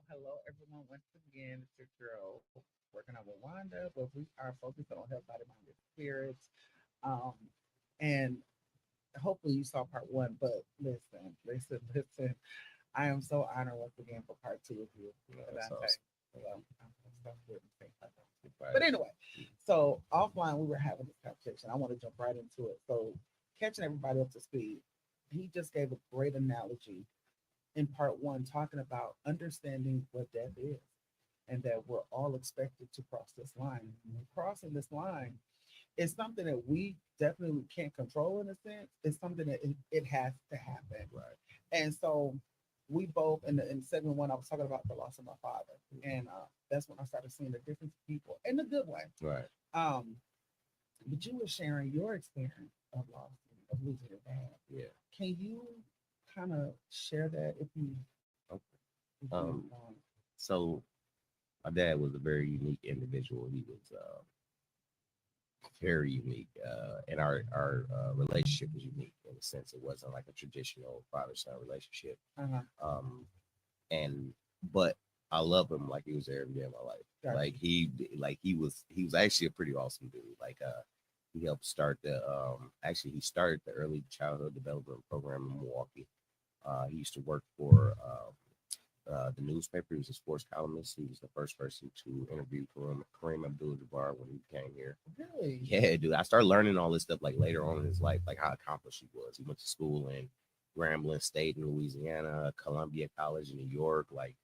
Hello, everyone. Once again, it's your girl working out with Wanda, but we are focused on health, body, mind, and spirits. Um, and hopefully you saw part one, but listen. I am so honored once again for part two with you, That's Adante. awesome. But anyway, so offline we were having this conversation. I want to jump right into it. So catching everybody up to speed, he just gave a great analogy in part one, talking about understanding what death is and that we're all expected to cross this line. And crossing this line is something that we definitely can't control in a sense. It's something that it has to happen. Right. And so we both in segment one, I was talking about the loss of my father, and that's when I started seeing the difference in people in a good way. Right. But you were sharing your experience of loss of losing your dad. Yeah. Can you kind of share that if you? Okay. If Um. So my dad was a very unique individual. He was very unique, and our relationship was unique in the sense it wasn't like a traditional father son relationship. uh-huh. Um. And but I love him like he was there every day of my life. Gotcha. He was actually a pretty awesome dude. He helped start the he started the early childhood development program in Milwaukee. He used to work for the newspaper. He was a sports columnist. He was the first person to interview Kareem Abdul-Jabbar when he came here. Really? Yeah, dude. I started learning all this stuff like later on in his life, like how accomplished he was. He went to school in Grambling State in Louisiana, Columbia College in New York. Like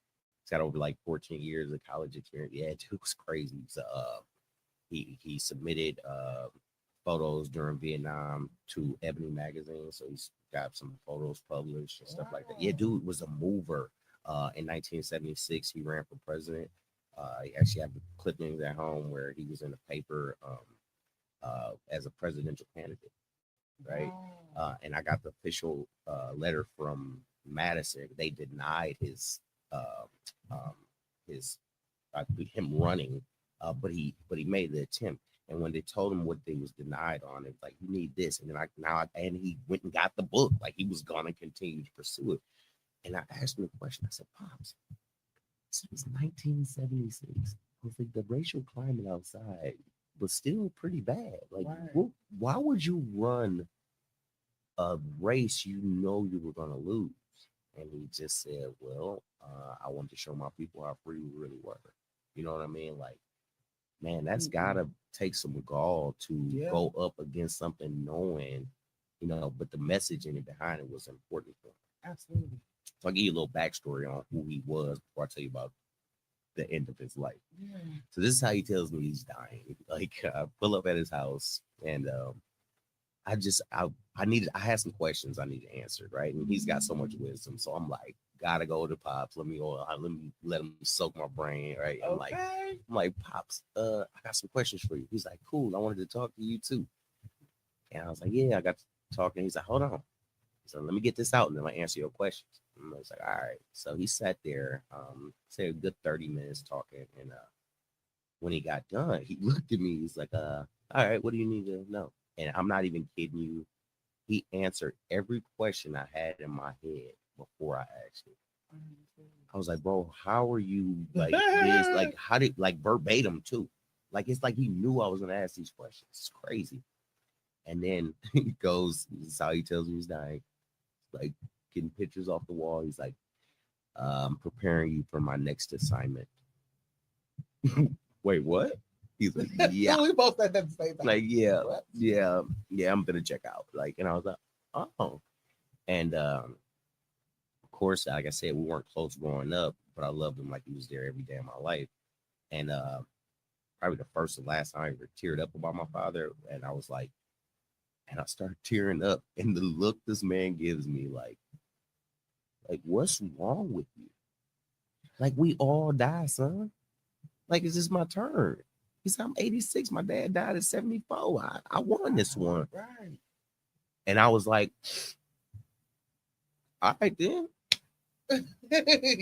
he's got over like 14 years of college experience. Yeah, dude, it was crazy. So he submitted photos during Vietnam to Ebony magazine, so he's got some photos published and stuff like that. Yeah, dude was a mover. In 1976, he ran for president. He actually have the clippings at home where he was in the paper as a presidential candidate, right? Wow. And I got the official letter from Madison. They denied um, his him running, but he made the attempt. And when they told him what they was denied on, it was like, you need this. And then and he went and got the book. Like he was gonna continue to pursue it. And I asked him a question. I said, Pops, since 1976, I was like, the racial climate outside was still pretty bad. Like, Right. why would you run a race you know you were gonna lose? And he just said, well, I wanted to show my people how free we really were. You know what I mean? Like, man, that's gotta take some gall to Yeah. go up against something knowing, but the message in it behind it was important for him. Absolutely. So I'll give you a little backstory on who he was before I tell you about the end of his life. Yeah. So this is how he tells me he's dying. Like I pull up at his house and I had some questions I need answered, right? And he's got so much wisdom. So I'm like, gotta go to Pops. Let me let him soak my brain, right? I'm like, Pops, I got some questions for you. He's like, cool. I wanted to talk to you too. And I was like, yeah, I got to talking. He's like, hold on. So let me get this out and then I'll answer your questions. And I was like, all right. So he sat there, say a good 30 minutes talking. And when he got done, he looked at me. He's like, all right, what do you need to know? And I'm not even kidding you. He answered every question I had in my head before I asked it. I was like, bro, how are you like this? Like, how did like verbatim too? Like, it's like he knew I was gonna ask these questions. It's crazy. And then he goes, this is how he tells me he's dying. Like getting pictures off the wall. He's like, I'm preparing you for my next assignment. Wait, what? He's like, yeah. We both said that at the same time. Like, yeah, I'm gonna check out. Like, and I was like, oh. And of course, like I said, we weren't close growing up, but I loved him like he was there every day of my life. And probably the first and last time I ever teared up about my father, and I was like, and I started tearing up, and the look this man gives me, like what's wrong with you? Like we all die, son. Like it's just my turn. He said, I'm 86. My dad died at 74. I won this one. Right. And I was like, all right then.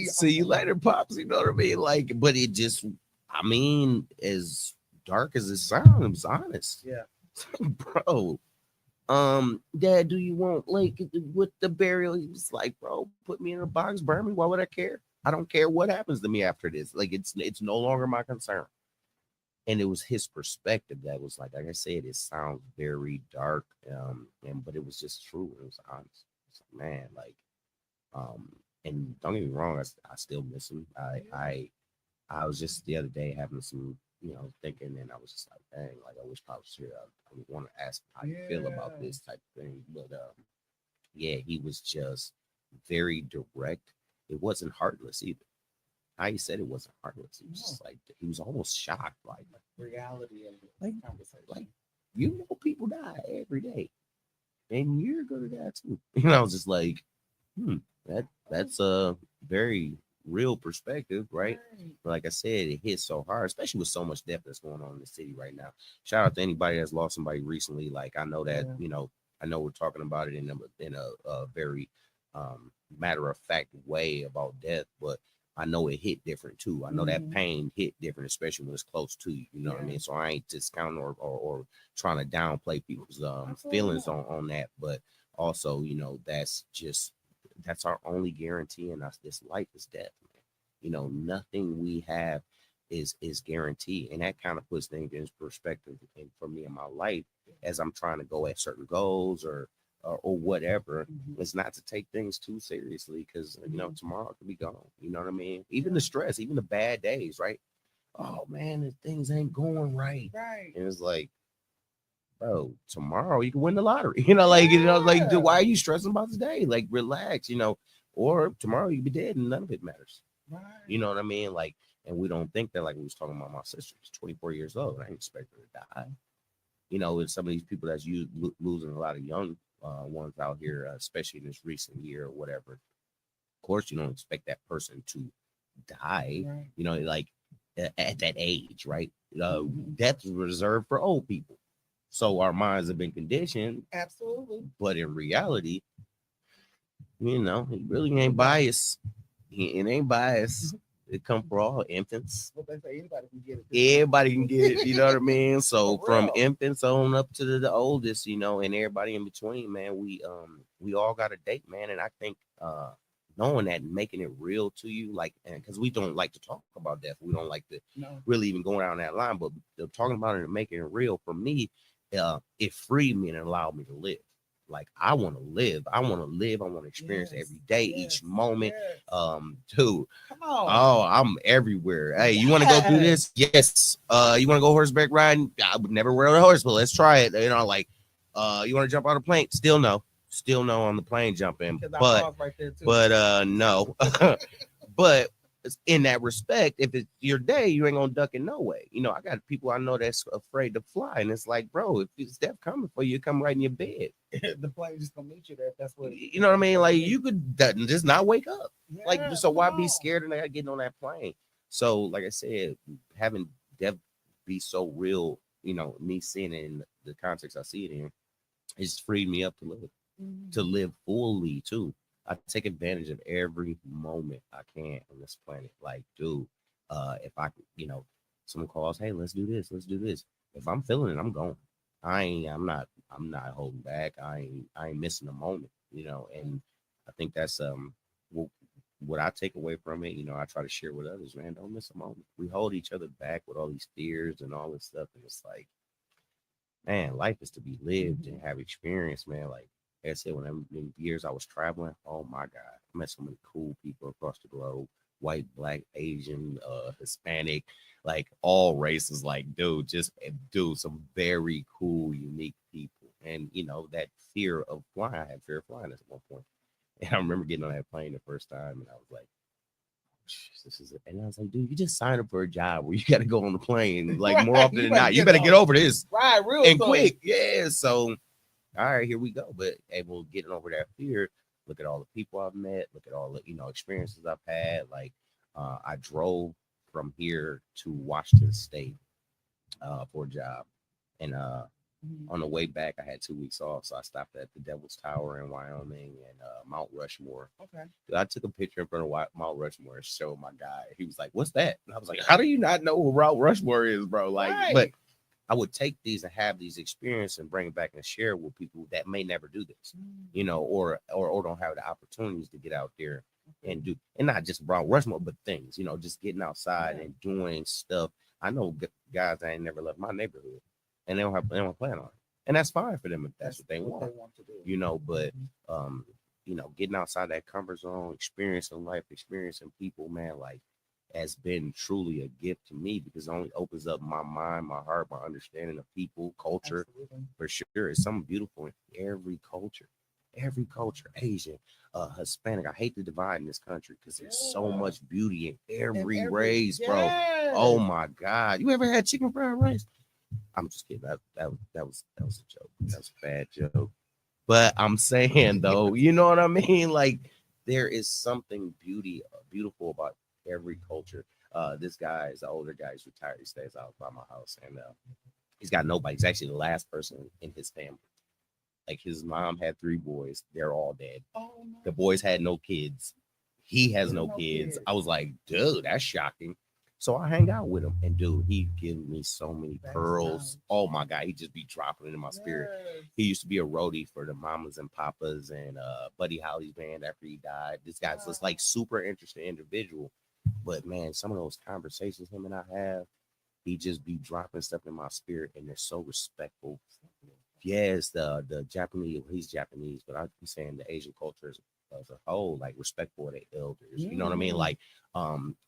See you later, Pops. You know what I mean? Like, but it just, I mean, as dark as it sounds, it was honest. Yeah. Bro. Dad, do you want like with the burial? He was like, bro, put me in a box, burn me. Why would I care? I don't care what happens to me after this. Like it's no longer my concern. And it was his perspective that was like I said, it sounds very dark, and but it was just true. It was honest. It's like, man, like, and don't get me wrong, I still miss him. I was just the other day having some, thinking, and I was just like, dang, like I wish Pop was here. I want to ask him how you feel about this type of thing, but yeah, he was just very direct. It wasn't heartless either. How he said it wasn't heartless. It was just like he was almost shocked, like reality and like conversation. Like people die every day, and you're gonna die too. I was just like, that's a very real perspective, right? But like I said, it hits so hard, especially with so much death that's going on in the city right now. Shout out to anybody that's lost somebody recently. Like I know that I know we're talking about it in a very matter of fact way about death, but I know it hit different too. I know that pain hit different, especially when it's close to you. You know what I mean? So I ain't discounting or trying to downplay people's feelings on that, but also, that's our only guarantee in us. This life is death, man. Nothing we have is guaranteed, and that kind of puts things in perspective. And for me in my life, as I'm trying to go at certain goals or whatever, it's not to take things too seriously because tomorrow could be gone. You know what I mean? Even the stress, even the bad days, right? Oh man, the things ain't going right. Right. And it's like, bro, tomorrow you can win the lottery. Like, dude, why are you stressing about today? Like, relax, or tomorrow you be dead and none of it matters. Right. You know what I mean? Like, and we don't think that. Like we was talking about my sister, she's 24 years old. I didn't expect her to die. With some of these people that's losing a lot of young ones out here, especially in this recent year or whatever. Of course, you don't expect that person to die. Right. Like at that age, right? Death is reserved for old people. So our minds have been conditioned. Absolutely. But in reality, he really ain't biased. It ain't biased. It come for all infants. What they say, anybody can get it. Everybody can get it. You know what I mean? So from infants on up to the oldest, and everybody in between, man, we all got a date, man. And I think knowing that and making it real to you, like, and because we don't like to talk about death, we don't like to really even go down that line, but talking about it and making it real for me, it freed me and allowed me to live. Like I want to live. I want to live. I want to experience every day, each moment. Dude. Come on. Oh, I'm everywhere. Hey, you want to go through this? Yes. You want to go horseback riding? I would never wear a horse, but let's try it. You want to jump on a plane? Still no on the plane jumping. But no. But in that respect, if it's your day, you ain't gonna duck it no way. I got people I know that's afraid to fly, and it's like, bro, if it's death coming for you, come right in your bed. The plane just gonna meet you there. If that's what you know what I mean. Like you could just not wake up. So why be scared of not getting on that plane? So like I said, having death be so real, me seeing it in the context I see it in, it's freed me up to live fully too. I take advantage of every moment I can on this planet. Like, dude, if I, someone calls, hey, let's do this. If I'm feeling it, I'm going. I'm not holding back. I ain't missing a moment, and I think that's what I take away from it. I try to share with others, man, don't miss a moment. We hold each other back with all these fears and all this stuff. And it's like, man, life is to be lived and have experience, man. Like I said, when in years I was traveling, oh my God, I met so many cool people across the globe, white, black, Asian, Hispanic, like all races. Like, dude, some very cool, unique people. And that fear of flying, I had fear of flying at one point. And I remember getting on that plane the first time, and I was like, this is it. And I was like, dude, you just signed up for a job where you got to go on the plane like more Right, often you than better not. You get better off. get over this Right, real and soon. quick. Yeah. So, all right, here we go. But able getting over that fear. Look at all the people I've met. Look at all the experiences I've had. Like, I drove from here to Washington State for a job, and Mhm. on the way back, I had 2 weeks off, so I stopped at the Devil's Tower in Wyoming and Mount Rushmore. Okay. I took a picture in front of Mount Rushmore and showed my guy. He was like, "What's that?" And I was like, "How do you not know who Mount Rushmore is, bro?" Like, but Right. I would take these and have these experiences and bring it back and share with people that may never do this, or don't have the opportunities to get out there and do, and not just Mount Rushmore, but things, just getting outside and doing stuff. I know guys that ain't never left my neighborhood, and they don't plan on it, and that's fine for them if that's what they want to do. But getting outside that comfort zone, experiencing life, experiencing people, man, like, has been truly a gift to me because it only opens up my mind, my heart, my understanding of people, culture. Absolutely. For sure, it's something beautiful in every culture, Asian, Hispanic. I hate the divide in this country because there's so much beauty in every race, bro. Oh my God, you ever had chicken fried rice? I'm just kidding. That was a joke. That was a bad joke. But I'm saying though, you know what I mean? Like, there is something beautiful about every culture. This guy is an older guy. He's retired. He stays out by my house, and he's got nobody. He's actually the last person in his family. Like, his mom had 3 boys. They're all dead. Oh, no. The boys had no kids. He has no kids. I was like, dude, that's shocking. So I hang out with him, and dude, he gives me so many pearls. Oh my God, he just be dropping it in my spirit. He used to be a roadie for the Mamas and Papas and Buddy Holly's band after he died. This guy's just like super interesting individual. But man, some of those conversations him and I have, he just be dropping stuff in my spirit, and they're so respectful. Yes, the Japanese, he's Japanese, but I'm saying the Asian culture as a whole, like, respectful of their elders. You know what I mean? Like,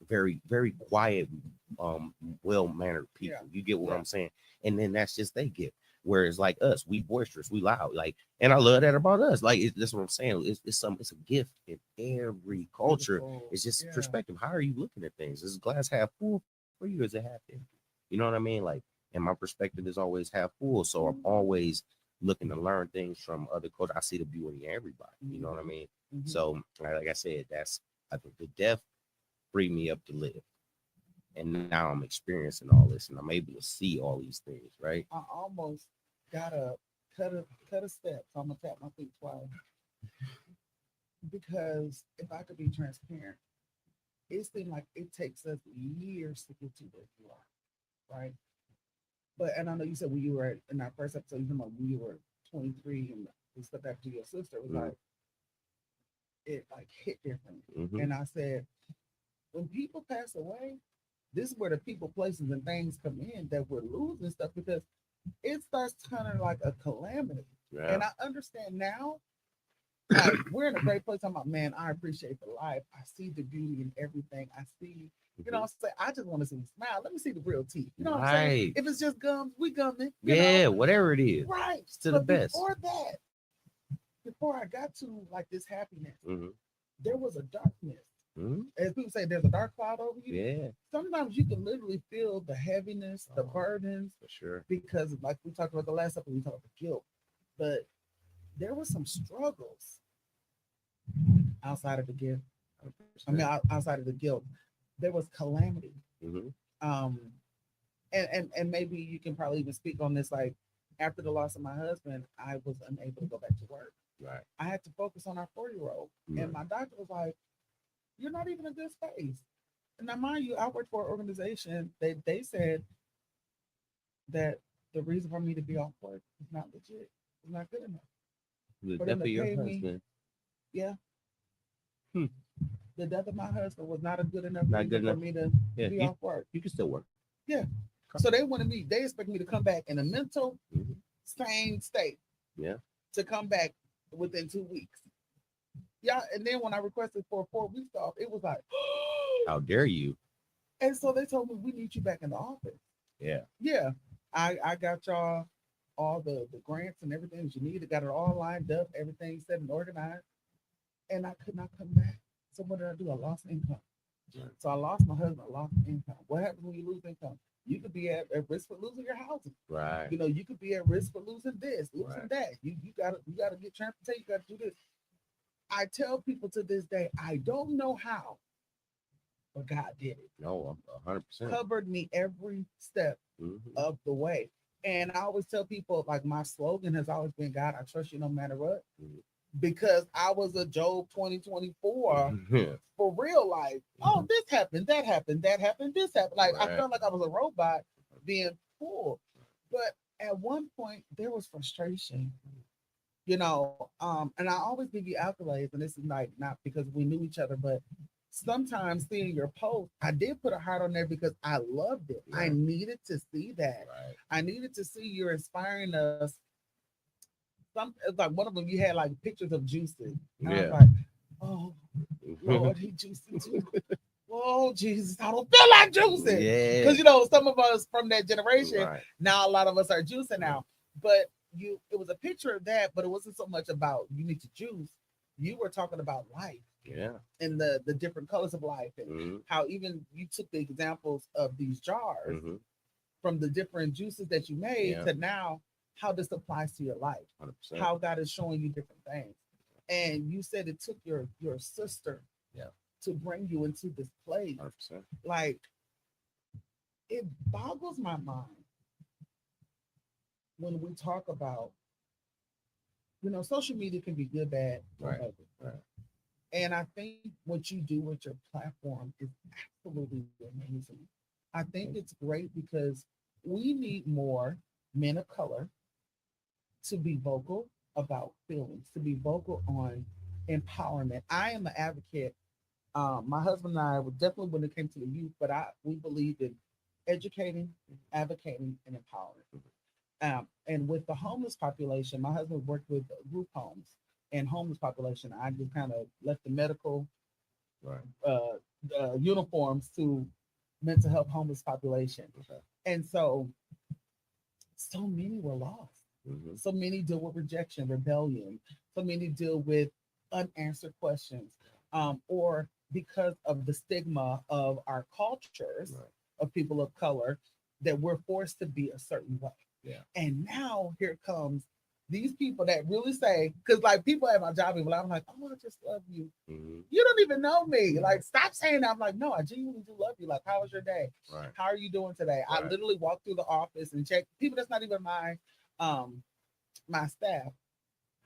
very, very quiet, well-mannered people. You get what I'm saying? And then that's just they get. Whereas like us, we boisterous, we loud, like, and I love that about us. Like, that's what I'm saying. It's a gift in every culture. It's just perspective. How are you looking at things? Is glass half full for you? Is it half empty? You know what I mean? Like, and my perspective is always half full. So I'm always looking to learn things from other cultures. I see the beauty in everybody. You know what I mean? So, like I said, I think the death freed me up to live. And now I'm experiencing all this, and I'm able to see all these things, right? I almost got to cut a step. So I'm gonna tap my feet twice because if I could be transparent, it seemed like it takes us years to get to where you are, right? But and I know you said when you were in our first episode, you talking about when you were 23 and we stepped back to your sister, it was like it like hit different. And I said, when people pass away, this is where the people, places, and things come in that we're losing stuff because it starts turning like a calamity. Yeah. And I understand now, like, we're in a great place. I'm like, man, I appreciate the life. I see the beauty in everything. I see, you know, I just want to see you smile. Let me see the real teeth. You know what I'm saying? If it's just gums, we gumming. Yeah, whatever it is. Right. It's to the best. Before I got to like this happiness, there was a darkness. As people say, there's a dark cloud over you. Yeah. Sometimes you can literally feel the heaviness, the burdens. For sure. Because, like we talked about the last episode, we talked about guilt. But there were some struggles outside of the gift. I mean, outside of the guilt, there was calamity. And maybe you can probably even speak on this. Like, after the loss of my husband, I was unable to go back to work. Right. I had to focus on our 4-year-old, and my doctor was like, "You're not even in a good space." And now, mind you, I worked for an organization. They said that the reason for me to be off work is not legit. It's not good enough. The death of your husband. Yeah. The death of my husband was not a good enough reason for me to be off work. You can still work. Yeah. So they expect me to come back in a mental sane state. Yeah. To come back within 2 weeks. Yeah. And then when I requested for 4 weeks off, it was like, how dare you? And so they told me, we need you back in the office. Yeah. Yeah. I got y'all all the grants and everything that you needed, got it all lined up, everything set and organized. And I could not come back. So what did I do? I lost income. So I lost my husband, I lost income. What happens when you lose income? You could be at risk for losing your housing. Right. You know, you could be at risk for losing this, losing Right. that. You gotta get transportation, you gotta do this. I tell people to this day, I don't know how, but God did it. No, 100%. Covered me every step Mm-hmm. of the way. And I always tell people, like, my slogan has always been, God, I trust you no matter what. Because I was a Job 2024 Yeah. for real life. Oh, this happened, that happened, that happened, this happened. Like, I Right. felt like I was a robot being pulled. But at one point there was frustration, and I always give you accolades, and this is like not because we knew each other, but sometimes seeing your post, I did put a heart on there because I loved it. I Right. needed to see that. Right. I needed to see you're inspiring us. It's like one of them, you had like pictures of juices, and I was Yeah. like, oh Lord, he juicing too. Oh Jesus, I don't feel like juicing. Yeah. Because some of us from that generation, Right. now a lot of us are juicing now. But it was a picture of that, but it wasn't so much about you need to juice. You were talking about life Yeah. and the different colors of life, and Mm-hmm. how even you took the examples of these jars Mm-hmm. from the different juices that you made Yeah. to now how this applies to your life, 100%. how God is showing you different things. And you said it took your sister, Yeah. to bring you into this place. 100%. Like, it boggles my mind when we talk about, social media can be good, bad, or Right. ugly. Right. And I think what you do with your platform is absolutely amazing. I think it's great because we need more men of color to be vocal about feelings, to be vocal on empowerment. I am an advocate. My husband and I were definitely when it came to the youth, but we believed in educating, advocating, and empowering. And with the homeless population, my husband worked with group homes and homeless population. I just kind of left the medical Right. uniforms to mental health homeless population. Okay. And so many were lost. Mm-hmm. So many deal with rejection, rebellion. So many deal with unanswered questions, or because of the stigma of our cultures Right. of people of color, that we're forced to be a certain way. Yeah. And now here comes these people that really say, because like people at my job, people, I'm like, oh, I just love you. Mm-hmm. You don't even know me. Like, stop saying that. I'm like, no, I genuinely do love you. Like, how was your day? Right. How are you doing today? Right. I literally walk through the office and check people that's not even my staff.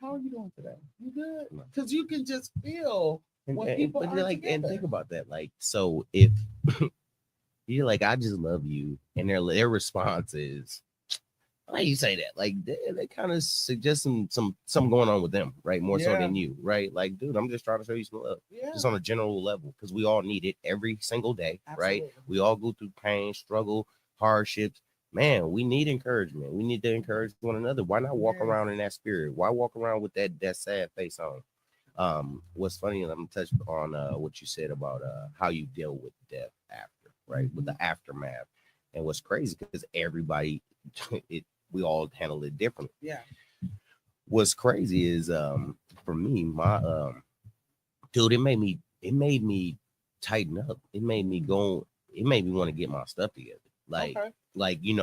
How are you doing today? You good? Because you can just feel when people but aren't like, together. and think about that. Like, so if you're like, I just love you, and their response is, why you say that? Like, they kind of suggest something going on with them, right? More so than you, right? Like, dude, I'm just trying to show you some love, just on a general level, because we all need it every single day, right? We all go through pain, struggle, hardships. Man, we need encouragement. We need to encourage one another. Why not walk around in that spirit? Why walk around with that sad face on? What's funny, and I'm gonna touch on what you said about how you deal with death after, right? With the aftermath. And what's crazy, because everybody we all handle it differently. Yeah. What's crazy is for me, my dude, it made me tighten up. It made me want to get my stuff together. Like like you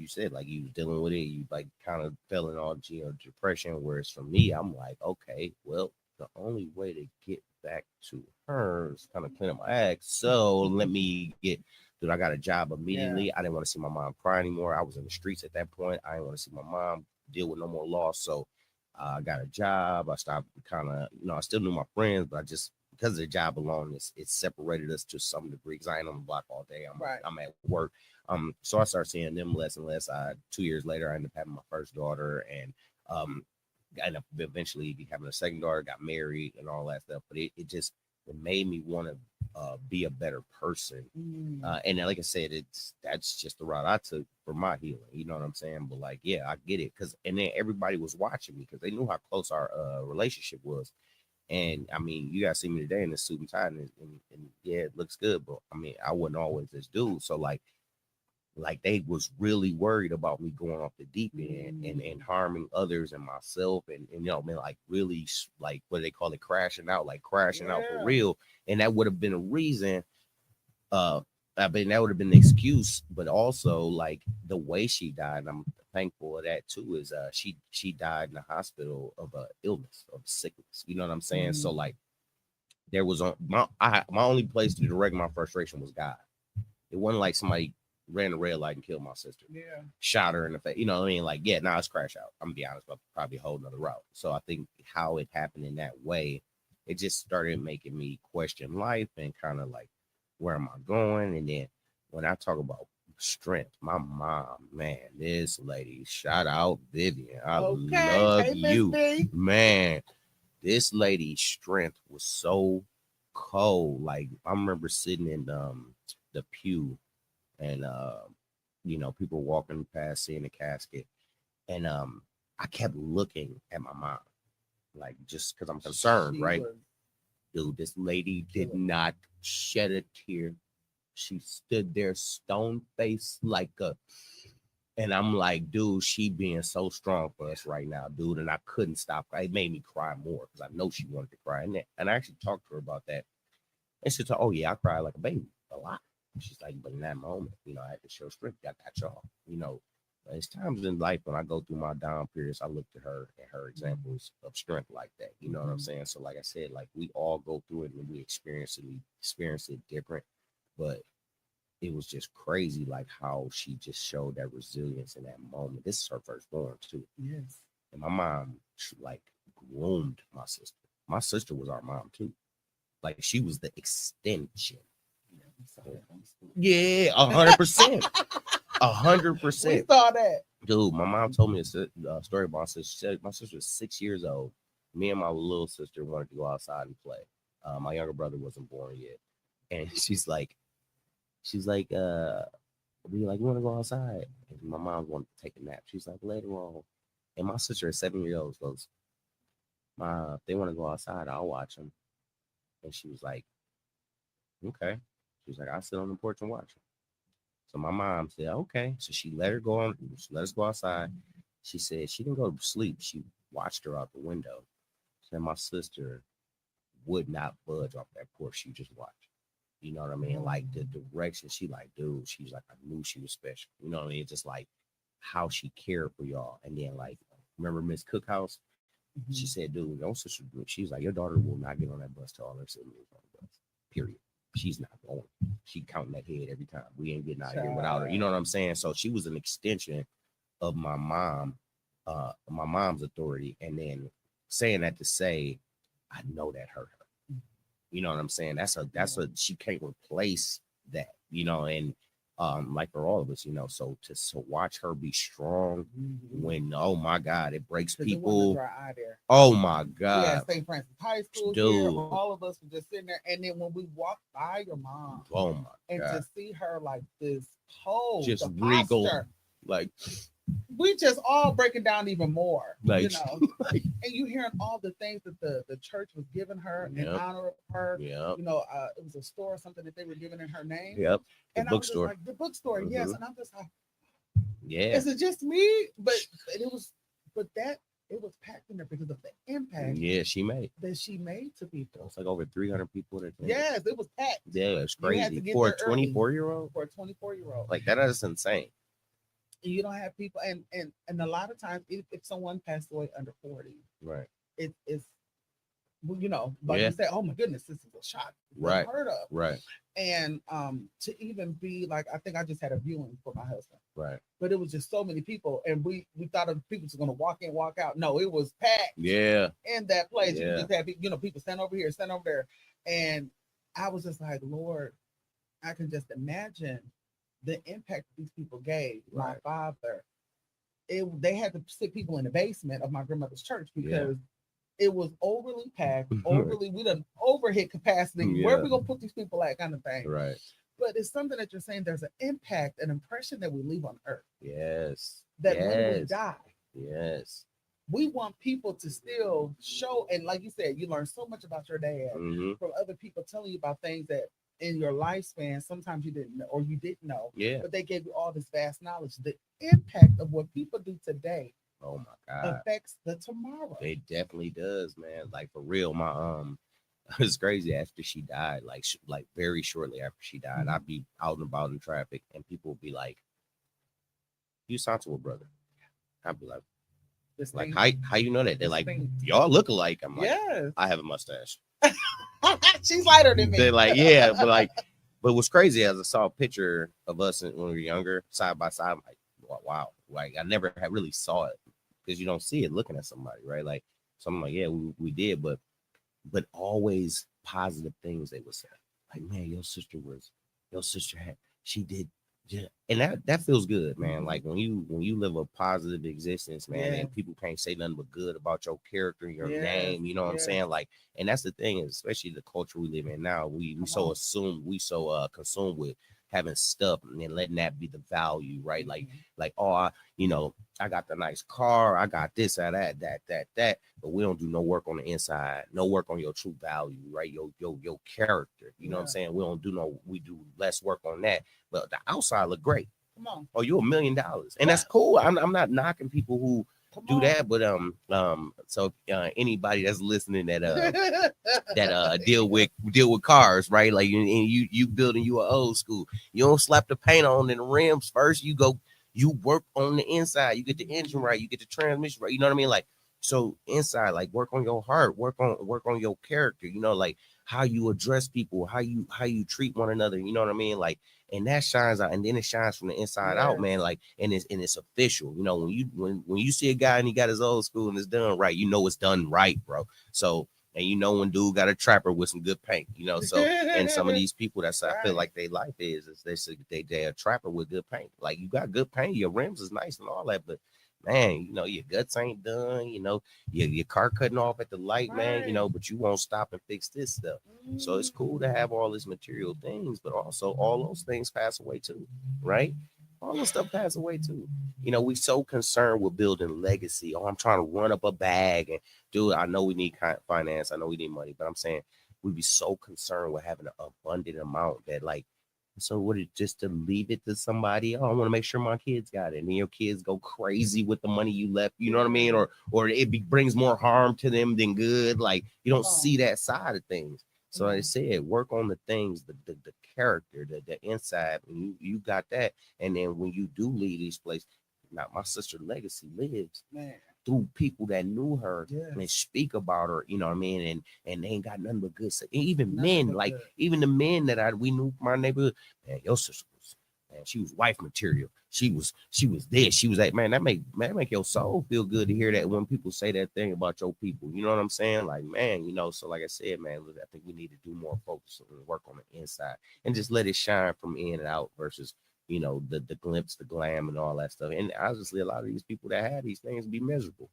said, like you was dealing with it, you like kind of fell in all depression. Whereas for me, I'm like, okay, well, the only way to get back to her is kind of clean up my act. So let me get, dude, I got a job immediately. I didn't want to see my mom cry anymore. I was in the streets at that point. I didn't want to see my mom deal with no more loss. So I got a job. I stopped kind of, I still knew my friends, but I just, because of the job alone, it separated us to some degree, because I ain't on the block all day. I'm at work. So I started seeing them less and less. 2 years later, I ended up having my first daughter, and I ended up eventually having a second daughter, got married and all that stuff. But it made me want to be a better person. And like I said, that's just the route I took for my healing. You know what I'm saying? But like, yeah, I get it. And then everybody was watching me because they knew how close our relationship was. And I mean, you guys see me today in the suit and tie, and yeah, it looks good. But I mean, I wasn't always this dude. So like they was really worried about me going off the deep end and harming others and myself, and man, like really, like, what do they call it, crashing out, like crashing out for real. And that would have been a reason I mean, that would have been the excuse, but also like the way she died, and I'm thankful of that too, is she died in the hospital of a illness, of sickness. You know what I'm saying? So like there was on my only place to direct my frustration was God. It wasn't like somebody ran a red light and killed my sister. Yeah. Shot her in the face. You know what I mean? Like, yeah, now it's crash out. I'm gonna be honest, but probably a whole nother route. So I think how it happened in that way, it just started making me question life and kind of like, where am I going? And then when I talk about strength, my mom, man, this lady, shout out Vivian. I love you. Man, this lady's strength was so cold. Like I remember sitting in the pew and you know, people walking past seeing the casket. And I kept looking at my mom, like just because I'm concerned, right? Dude, this lady did not shed a tear. She stood there stone faced like a, and I'm like, dude, she being so strong for us right now, dude. And I couldn't stop. It made me cry more because I know she wanted to cry. And I actually talked to her about that. And she said, oh yeah, I cried like a baby a lot. She's like, but in that moment, you know, I had to show strength. I got y'all, you know. There's times in life when I go through my down periods, I look to her and her examples of strength like that. You know what I'm saying? So, like I said, like we all go through it and we experience it different. But it was just crazy, like how she just showed that resilience in that moment. This is her firstborn too. Yes. And my mom, like, groomed my sister. My sister was our mom too. Like she was the extension. Yeah, 100%. 100%. We saw that. Dude, my mom told me a story about my sister. She said my sister was 6 years old. Me and my little sister wanted to go outside and play. My younger brother wasn't born yet. And she's like, we want to go outside. And my mom wanted to take a nap. She's like, later on. And my sister is 7 years old. Goes, Ma, if they want to go outside, I'll watch them. And she was like, okay. She was like, I'll sit on the porch and watch them. So my mom said, okay. So she let us go outside. She said she didn't go to sleep. She watched her out the window. And my sister would not budge off that porch. She just watched. You know what I mean? Like the direction she like, dude, she's like, I knew she was special. You know what I mean? Just like how she cared for y'all. And then like, remember Miss Cookhouse? Mm-hmm. She said, dude, your sister, she's like, your daughter will not get on that bus till all her siblings on the bus. Period. She's not going. She counting that head every time. We ain't getting out here without her. You know what I'm saying? So she was an extension of my mom, my mom's authority. And then saying that to say, I know that hurt her. You know what I'm saying? That's a she can't replace that, you know, and like for all of us, you know, so to watch her be strong when, oh my God, it breaks people. Oh my God. Yeah, St. Francis High School. Dude. Here, all of us were just sitting there. And then when we walked by your mom, oh my God, and to see her like this whole just regal, like we just all breaking down even more, like, you know, and you hearing all the things that the church was giving her in honor of her. You know, it was a store or something that they were giving in her name. Yep. And bookstore. Like, the bookstore, yes. And I'm just like, yeah. Is it just me? But it was packed in there because of the impact. Yeah, she made to people. It's like over 300 people. Yes, it was packed. Yeah, it's crazy for a 24-year-old. For a 24-year-old, like that is insane. You don't have people, and a lot of times, if someone passed away under 40, right, it's well, you know, like you say, oh my goodness, this is a shock, right, unheard of, right, and to even be like, I think I just had a viewing for my husband, right, but it was just so many people, and we thought of people just going to walk in, walk out. No, it was packed, in that place. You just had, you know, people stand over here, stand over there, and I was just like, Lord, I can just imagine the impact these people gave. My father, they had to sit people in the basement of my grandmother's church because it was overly packed, we done overhit capacity. Where are we gonna put these people at, kind of thing. Right. But it's something that you're saying, there's an impact, an impression that we leave on earth. Yes. That when we die. Yes. We want people to still show, and like you said, you learn so much about your dad from other people telling you about things that in your lifespan, sometimes you didn't know, or you didn't know, but they gave you all this vast knowledge. The impact of what people do today, oh my God, affects the tomorrow. It definitely does, man. Like for real, my It's crazy. After she died, like very shortly after she died, I'd be out and about in traffic, and people would be like, "You sound to a brother." I'd be like, how you know that? They're like, y'all look alike. I'm like, yes. I have a mustache. She's lighter than me. They're like, yeah, but what's crazy as I saw a picture of us when we were younger, side by side, I'm like, wow, like I never had really saw it because you don't see it looking at somebody, right? Like, so I'm like, yeah, we did, but always positive things they would say. Like, man, your sister had, she did, yeah. And that feels good, man. Like when you live a positive existence, man, and people can't say nothing but good about your character, your name, you know what I'm saying? Like, and that's the thing, especially the culture we live in now. We so consumed with having stuff and then letting that be the value, right? Like, oh, I got the nice car, I got this, that, but we don't do no work on the inside, no work on your true value, right? Your character, you know what I'm saying? We do less work on that, but the outside look great. Come on. Oh, you're $1 million, and that's cool. I'm not knocking people who do that, but so anybody that's listening that deal with cars, right? Like you building you an old school, you don't slap the paint on in the rims first. You work on the inside. You get the engine right. You get the transmission right. You know what I mean? Like, so inside, like work on your heart, work on your character. You know, like how you address people, how you treat one another. You know what I mean? Like, and that shines out, and then it shines from the inside out, man. Like, and it's official. You know, when you see a guy and he got his old school and it's done right, you know it's done right, bro. So. And you know when dude got a trapper with some good paint, you know. So and some of these people I feel like their life is they a trapper with good paint. Like you got good paint, your rims is nice and all that, but man, you know your guts ain't done. You know your car cutting off at the light, man. You know, but you won't stop and fix this stuff. So it's cool to have all these material things, but also all those things pass away too, right? All this stuff pass away too. You know, we so concerned with building legacy. Oh, I'm trying to run up a bag and dude, I know we need finance. I know we need money, but I'm saying we'd be so concerned with having an abundant amount that like, so what it just to leave it to somebody? Oh, I want to make sure my kids got it. And then your kids go crazy with the money you left. You know what I mean? Or brings more harm to them than good. Like you don't see that side of things. So I said, work on the things, the character, the inside. And you got that. And then when you do leave these places, now my sister legacy lives. Man. Through people that knew her and speak about her, you know what I mean, and they ain't got nothing but good stuff. Even men, like good. Even the men that we knew from our neighborhood, man, your sister was, man, she was wife material. She was this, she was that, man. That make your soul feel good to hear that when people say that thing about your people. You know what I'm saying? Like, man, you know. So, like I said, man, I think we need to do more focus and work on the inside and just let it shine from in and out versus. You know, the glimpse, the glam, and all that stuff. And honestly, a lot of these people that had these things be miserable.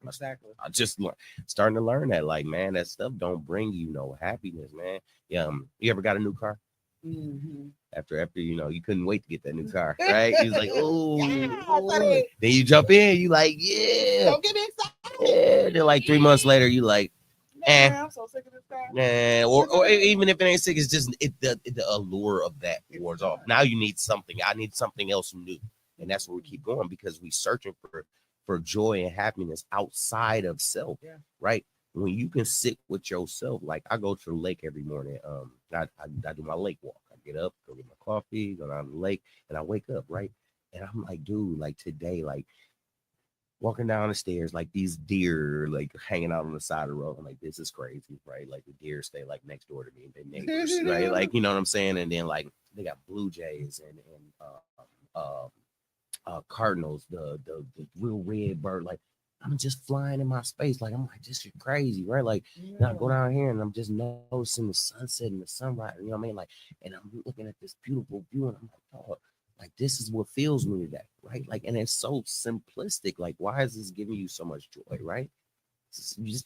Exactly. I just starting to learn that, like, man, that stuff don't bring you no happiness, man. You ever got a new car? Mm-hmm. After you know, you couldn't wait to get that new car, right? He was like, oh, then you jump in, you like, yeah, don't get excited. Yeah. Then like 3 months later, you like, I'm so sick of this guy. Yeah, or even if it ain't sick, it's just the allure of that wears off. Now you need something. I need something else new, and that's where we keep going because we searching for joy and happiness outside of self, right? When you can sit with yourself, like I go to the lake every morning. I do my lake walk. I get up, go get my coffee, go down to the lake, and I wake up, right? And I'm like, dude, like today, like. Walking down the stairs, like these deer, like hanging out on the side of the road. I'm like, this is crazy, right? Like the deer stay like next door to me, they neighbors, right? Like, you know what I'm saying? And then like they got blue jays and cardinals, the real red bird. Like I'm just flying in my space. Like I'm like, this is crazy, right? Like I go down here and I'm just noticing the sunset and the sunrise. You know what I mean? Like, and I'm looking at this beautiful view, and I'm like, oh. Like this is what fills me today, right? Like, and it's so simplistic. Like, why is this giving you so much joy, right?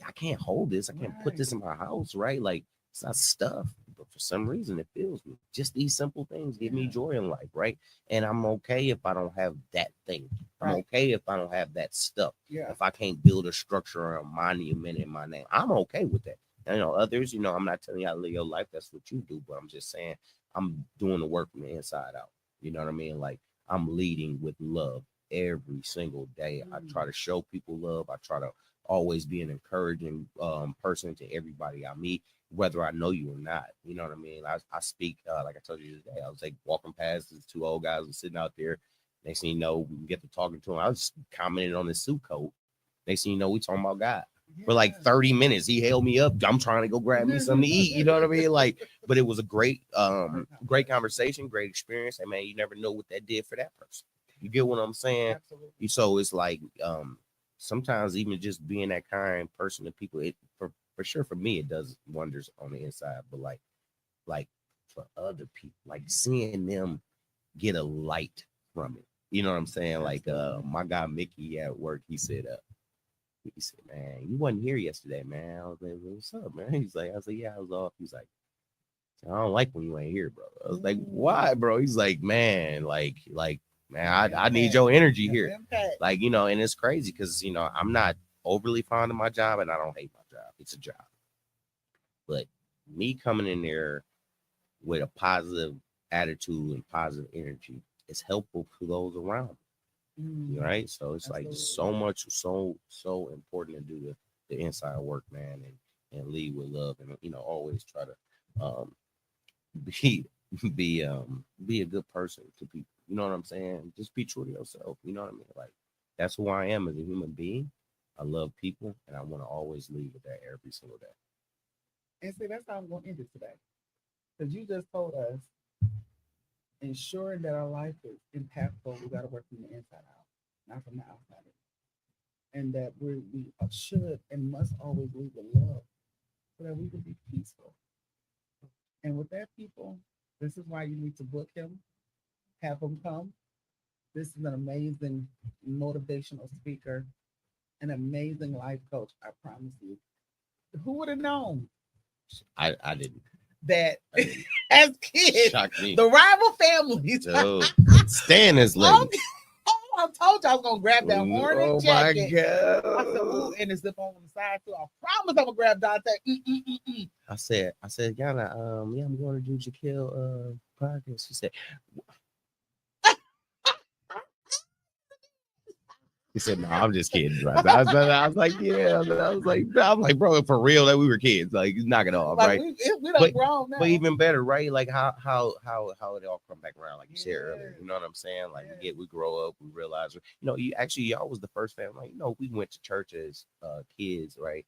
I can't hold this. I can't put this in my house, right? Like, it's not stuff, but for some reason it fills me. Just these simple things give me joy in life, right? And I'm okay if I don't have that thing. I'm okay if I don't have that stuff. Yeah. If I can't build a structure or a monument in my name, I'm okay with that. And, you know, others, you know, I'm not telling you how to live your life. That's what you do, but I'm just saying I'm doing the work from the inside out. You know what I mean? Like I'm leading with love every single day. I try to show people love. I try to always be an encouraging person to everybody I meet. whether I know you or not. You know what I mean? I speak, like I told you today, I was like walking past these two old guys were sitting out there. Next thing you know, we get to talking to him. I was just commenting on his suit coat. Next thing you know, we talking about God. For like 30 minutes. He held me up. I'm trying to go grab me something to eat. You know what I mean? Like, but it was a great conversation, great experience. And man, you never know what that did for that person. You get what I'm saying? Absolutely. So it's like sometimes even just being that kind person to people, it for sure for me, it does wonders on the inside. But like for other people, like seeing them get a light from it. You know what I'm saying? Like my guy Mickey at work, he said, man, you wasn't here yesterday, man. I was like, what's up, man? He's like, I was like, yeah, I was off. He's like, I don't like when you ain't here, bro. I was like, why, bro? He's like, man, man, I need your energy here. Like, you know, and it's crazy because, you know, I'm not overly fond of my job and I don't hate my job. It's a job. But me coming in there with a positive attitude and positive energy is helpful for those around me. Right? So it's like so much, so important to do the inside work, man, and lead with love, and you know, always try to be be a good person to people. You know what I'm saying? Just be true to yourself. You know what I mean? Like that's who I am as a human being. I love people, and I want to always lead with that every single day. And see, that's how I'm going to end it today, because you just told us ensuring that our life is impactful. We got to work from the inside out, not from the outside in. And that we should and must always lead with love, so that we can be peaceful. And with that, people, this is why you need to book him, have him come. This is an amazing motivational speaker, an amazing life coach. I promise you. Who would have known I didn't. that as kids, the rival families. Stan is late. I told you I was gonna grab that hornet jacket. My God. I said, ooh, and it's zip on the side too. I promise I'm gonna grab Dante. I said, Yana, yeah, I'm going to do Jaquell podcast. She said, he said, no, I'm just kidding. Right? I was like, yeah. I'm like, bro, for real, that we were kids. Like, knock it off, like, right? We done grown now. But even better, right? Like how it all come back around, like you said earlier. You know what I'm saying? Like we grow up, we realize, you know, y'all was the first family. Like, you know, we went to church as kids, right?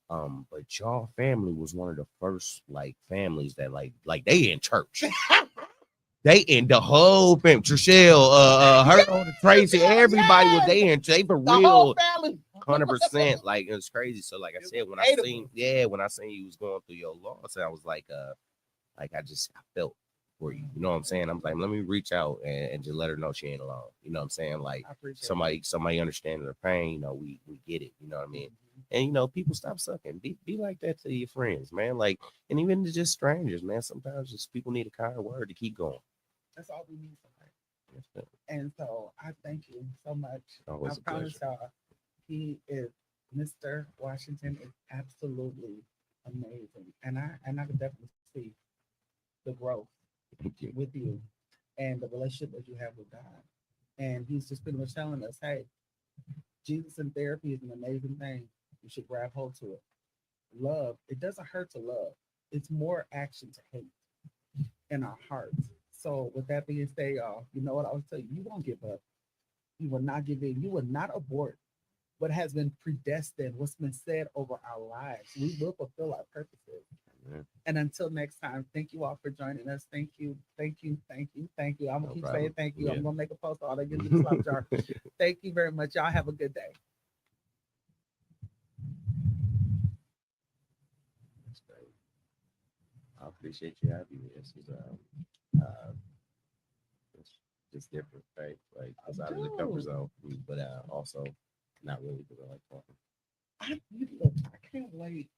But y'all family was one of the first like families that like they in church. They in the whole family. Trishelle, her, Tracy, everybody was they for the real. Whole family. 100%. Like it was crazy. So like I said, when I seen you was going through your loss, I was like I felt for you. You know what I'm saying? I'm like, let me reach out and just let her know she ain't alone. You know what I'm saying? Like somebody understanding her pain, you know, we get it. You know what I mean? And you know, people stop sucking. Be like that to your friends, man. Like, and even to just strangers, man. Sometimes just people need a kind word to keep going. That's all we need somebody. And so I thank you so much. Always I promise y'all, he is Mr. Washington is absolutely amazing. And I could definitely see the growth with you and the relationship that you have with God. And he's just pretty much telling us, hey, Jesus in therapy is an amazing thing. You should grab hold to it. Love, it doesn't hurt to love. It's more action to hate in our hearts. So with that being said, y'all, you know what I was telling you, you won't give up. You will not give in. You will not abort what has been predestined, what's been said over our lives. We will fulfill our purposes. And until next time, thank you all for joining us. Thank you. I'm gonna keep saying thank you. I'm gonna make a post all that give you the slap jar. Thank you very much. Y'all have a good day. That's great. I appreciate you having me. This is it's just different, right? Like it's out of the comfort zone, but also not really because I like talking. I can't wait.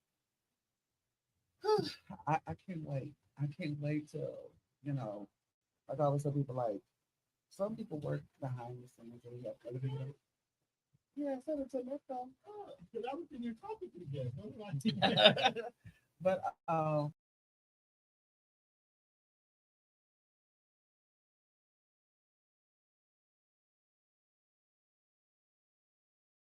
I can't wait. I can't wait to, you know, like I always tell people, like, some people work behind the scenes and we have other people. Yeah, so it's a lift on. Because I was in here talking to you guys. But